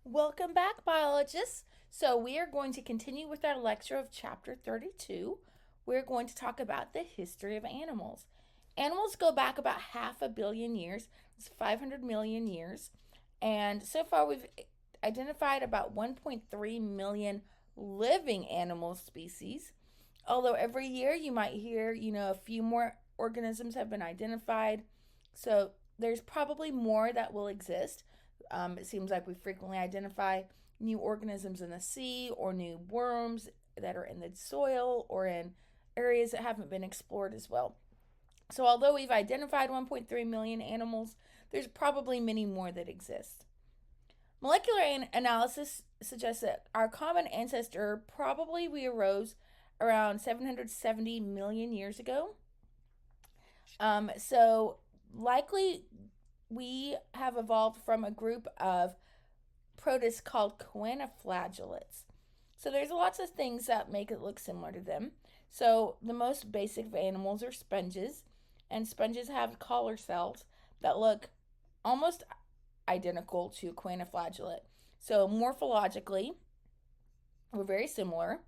Welcome back, biologists. So we are going to continue with our lecture of chapter 32. We're going to talk about the history of animals. Animals go back about 500 million years. It's 500 million years. And so far we've identified about 1.3 million living animal species. Although every year you might hear, a few more organisms have been identified. So there's probably more that will exist. It seems like we frequently identify new organisms in the sea or new worms that are in the soil or in areas that haven't been explored as well. So, although we've identified 1.3 million animals, there's probably many more that exist. Molecular analysis suggests that our common ancestor probably we arose around 770 million years ago. So, likely we have evolved from a group of protists called choanoflagellates. So there's lots of things that make it look similar to them. So the most basic of animals are sponges, and sponges have collar cells that look almost identical to a choanoflagellate. So morphologically, we're very similar.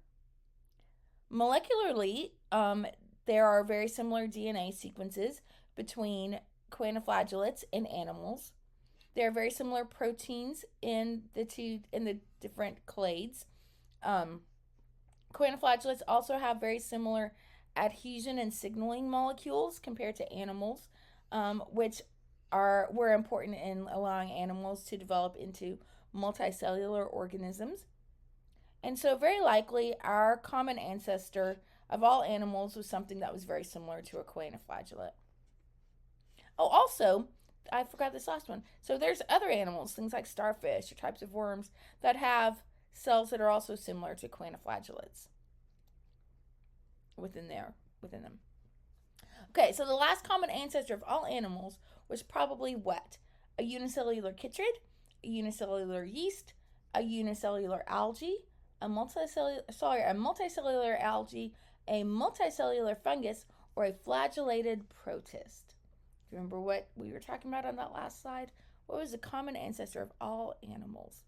Molecularly, there are very similar DNA sequences between choanoflagellates in animals. There are very similar proteins in the different clades. Choanoflagellates also have very similar adhesion and signaling molecules compared to animals, which were important in allowing animals to develop into multicellular organisms. And so, very likely, our common ancestor of all animals was something that was very similar to a choanoflagellate. Oh, also, I forgot this last one. So there's other animals, things like starfish or types of worms that have cells that are also similar to choanoflagellates within them. Okay, so the last common ancestor of all animals was probably what? A unicellular chytrid, a unicellular yeast, a unicellular algae, a multicellular algae, a multicellular fungus, or a flagellated protist. Remember what we were talking about on that last slide? What was the common ancestor of all animals?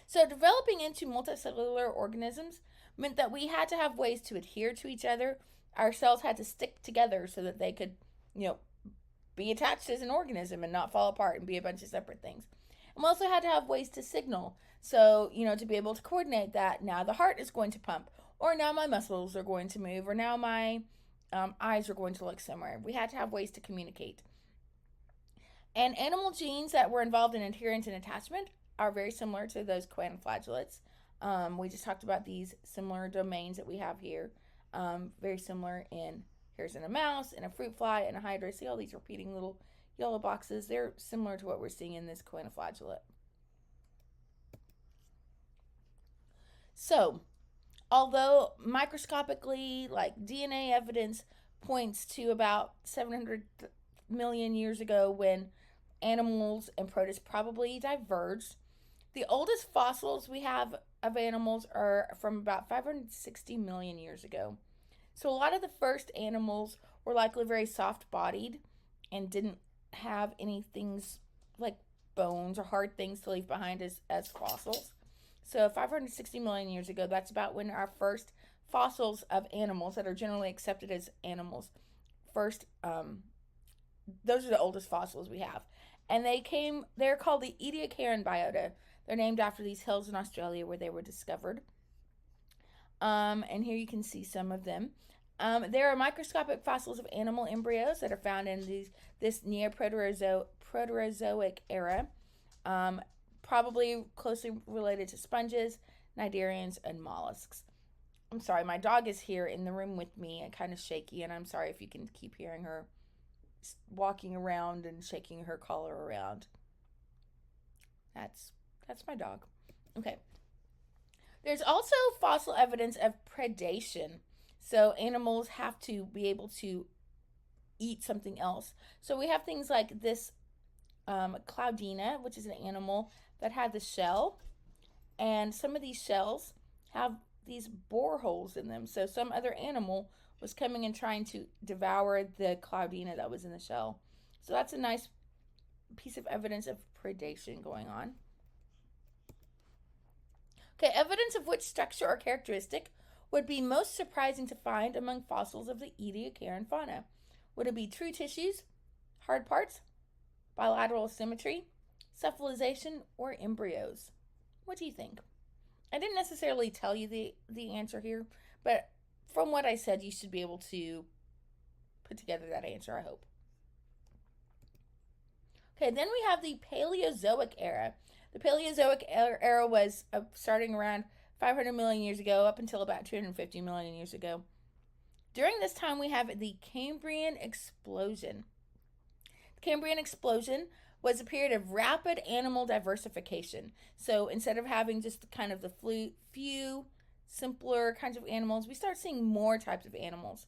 So, developing into multicellular organisms meant that we had to have ways to adhere to each other. Our cells had to stick together so that they could, be attached as an organism and not fall apart and be a bunch of separate things. And we also had to have ways to signal. So, to be able to coordinate that now the heart is going to pump, or now my muscles are going to move, or now my eyes are going to look somewhere. We had to have ways to communicate. And animal genes that were involved in adherence and attachment are very similar to those choanoflagellates. We just talked about these similar domains that we have here. Very similar here's in a mouse, in a fruit fly, and a hydra. See all these repeating little yellow boxes? They're similar to what we're seeing in this choanoflagellate. So, although microscopically, like DNA evidence points to about 700 million years ago when animals and protists probably diverged, the oldest fossils we have of animals are from about 560 million years ago. So a lot of the first animals were likely very soft bodied and didn't have any things like bones or hard things to leave behind as fossils. So 560 million years ago, that's about when our first fossils of animals that are generally accepted as animals first, those are the oldest fossils we have. And they're called the Ediacaran biota. They're named after these hills in Australia where they were discovered. And here you can see some of them. There are microscopic fossils of animal embryos that are found in this Neoproterozoic era, probably closely related to sponges, cnidarians, and mollusks. I'm sorry, my dog is here in the room with me and kind of shaky, and I'm sorry if you can keep hearing her walking around and shaking her collar around. That's my dog. Okay. There's also fossil evidence of predation. So animals have to be able to eat something else. So we have things like this Cloudina, which is an animal that had the shell. And some of these shells have these boreholes in them. So some other animal was coming and trying to devour the Cloudina that was in the shell. So that's a nice piece of evidence of predation going on. Okay, evidence of which structure or characteristic would be most surprising to find among fossils of the Ediacaran fauna? Would it be true tissues, hard parts, bilateral symmetry, cephalization, or embryos? What do you think? I didn't necessarily tell you the answer here, but from what I said, you should be able to put together that answer, I hope. Okay, then we have the Paleozoic era. The Paleozoic era was starting around 500 million years ago up until about 250 million years ago. During this time, we have the Cambrian explosion. The Cambrian explosion was a period of rapid animal diversification. So instead of having just kind of the few simpler kinds of animals, we start seeing more types of animals.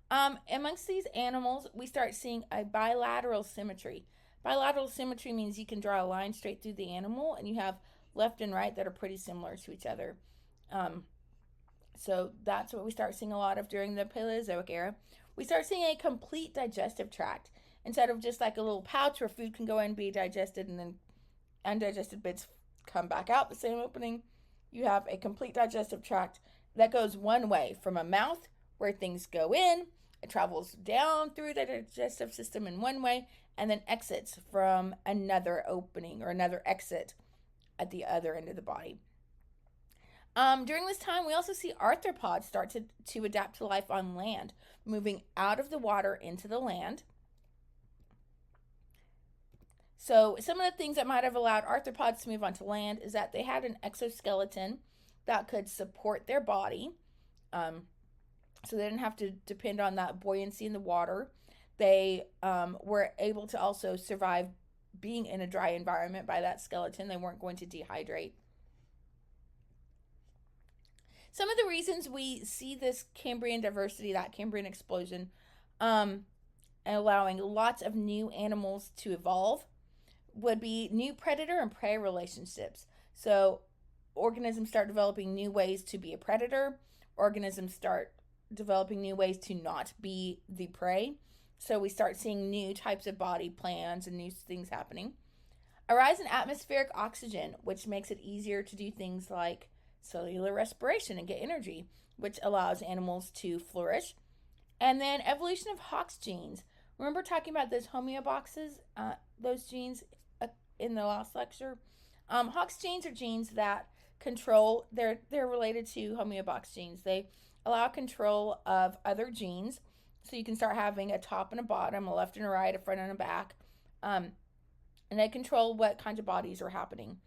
Amongst these animals, we start seeing a bilateral symmetry. Bilateral symmetry means you can draw a line straight through the animal and you have left and right that are pretty similar to each other. So that's what we start seeing a lot of during the Paleozoic era. We start seeing a complete digestive tract. Instead of just like a little pouch where food can go in and be digested and then undigested bits come back out the same opening, you have a complete digestive tract that goes one way from a mouth where things go in. It travels down through the digestive system in one way and then exits from another opening or another exit at the other end of the body. During this time, we also see arthropods start to adapt to life on land, moving out of the water into the land. So some of the things that might have allowed arthropods to move onto land is that they had an exoskeleton that could support their body. So they didn't have to depend on that buoyancy in the water. They were able to also survive being in a dry environment by that skeleton. They weren't going to dehydrate. Some of the reasons we see this Cambrian diversity, that Cambrian explosion, allowing lots of new animals to evolve, would be new predator and prey relationships. So organisms start developing new ways to be a predator. Organisms start developing new ways to not be the prey. So we start seeing new types of body plans and new things happening. A rise in atmospheric oxygen, which makes it easier to do things like cellular respiration and get energy, which allows animals to flourish. And then evolution of Hox genes. Remember talking about those homeoboxes, those genes in the last lecture? Hox genes are genes that control, they're related to homeobox genes. They allow control of other genes. So you can start having a top and a bottom, a left and a right, a front and a back. And they control what kinds of bodies are happening.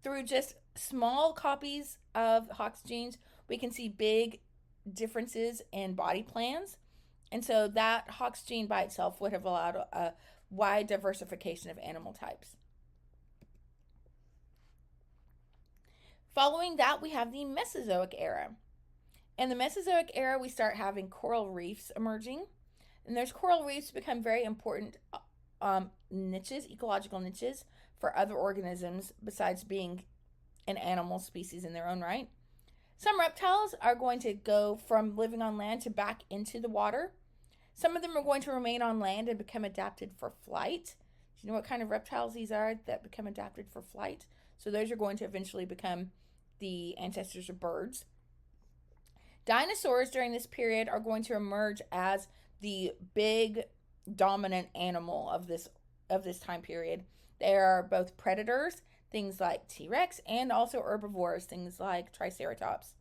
Through just small copies of Hox genes, we can see big differences in body plans. And so that Hox gene by itself would have allowed a wide diversification of animal types. Following that, we have the Mesozoic era. In the Mesozoic era, we start having coral reefs emerging. And those coral reefs become very important niches, ecological niches, for other organisms besides being an animal species in their own right. Some reptiles are going to go from living on land to back into the water. Some of them are going to remain on land and become adapted for flight. Do you know what kind of reptiles these are that become adapted for flight? So those are going to eventually become the ancestors of birds. Dinosaurs during this period are going to emerge as the big dominant animal of this time period. They are both predators, things like T-Rex, and also herbivores, things like Triceratops.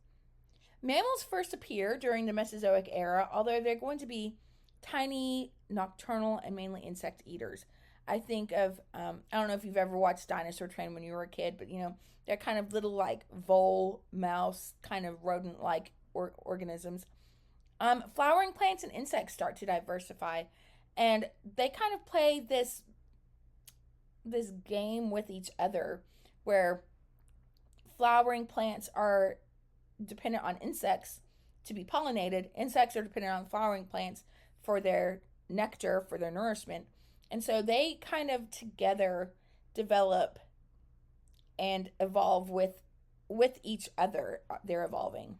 Mammals first appear during the Mesozoic era, although they're going to be tiny, nocturnal, and mainly insect eaters. I think of, I don't know if you've ever watched Dinosaur Train when you were a kid, but they're kind of little like vole, mouse, kind of rodent-like organisms. Flowering plants and insects start to diversify, and they kind of play this game with each other where flowering plants are dependent on insects to be pollinated. Insects are dependent on flowering plants for their nectar, for their nourishment. And so they kind of together develop and evolve with each other. They're evolving.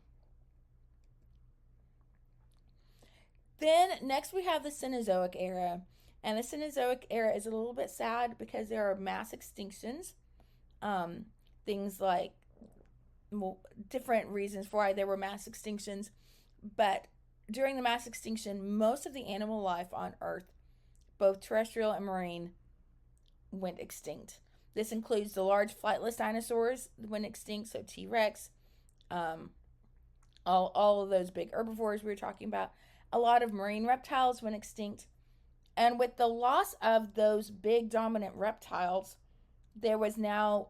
Then next we have the Cenozoic era. And the Cenozoic era is a little bit sad because there are mass extinctions. Things like, well, different reasons for why there were mass extinctions. But during the mass extinction, most of the animal life on Earth, both terrestrial and marine, went extinct. This includes the large flightless dinosaurs went extinct, so T-Rex, all of those big herbivores we were talking about. A lot of marine reptiles went extinct. And with the loss of those big dominant reptiles, there was now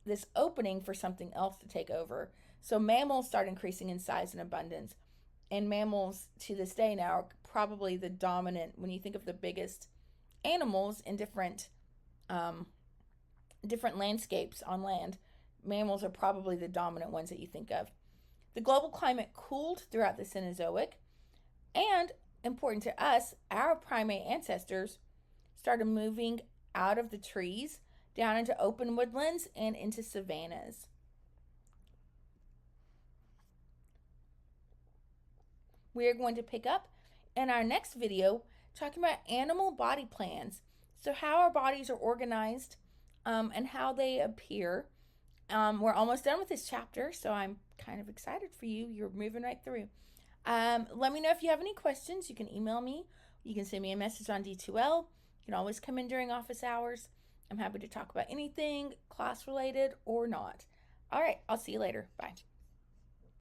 this opening for something else to take over. So mammals start increasing in size and abundance. And mammals to this day now are probably the dominant, when you think of the biggest animals in different landscapes on land, mammals are probably the dominant ones that you think of. The global climate cooled throughout the Cenozoic, and important to us, our primate ancestors started moving out of the trees down into open woodlands and into savannas. We are going to pick up in our next video talking about animal body plans. So how our bodies are organized and how they appear. We're almost done with this chapter, so I'm kind of excited for you. You're moving right through. Let me know if you have any questions. You can email me. You can send me a message on D2L. You can always come in during office hours. I'm happy to talk about anything class related or not. All right, I'll see you later. Bye.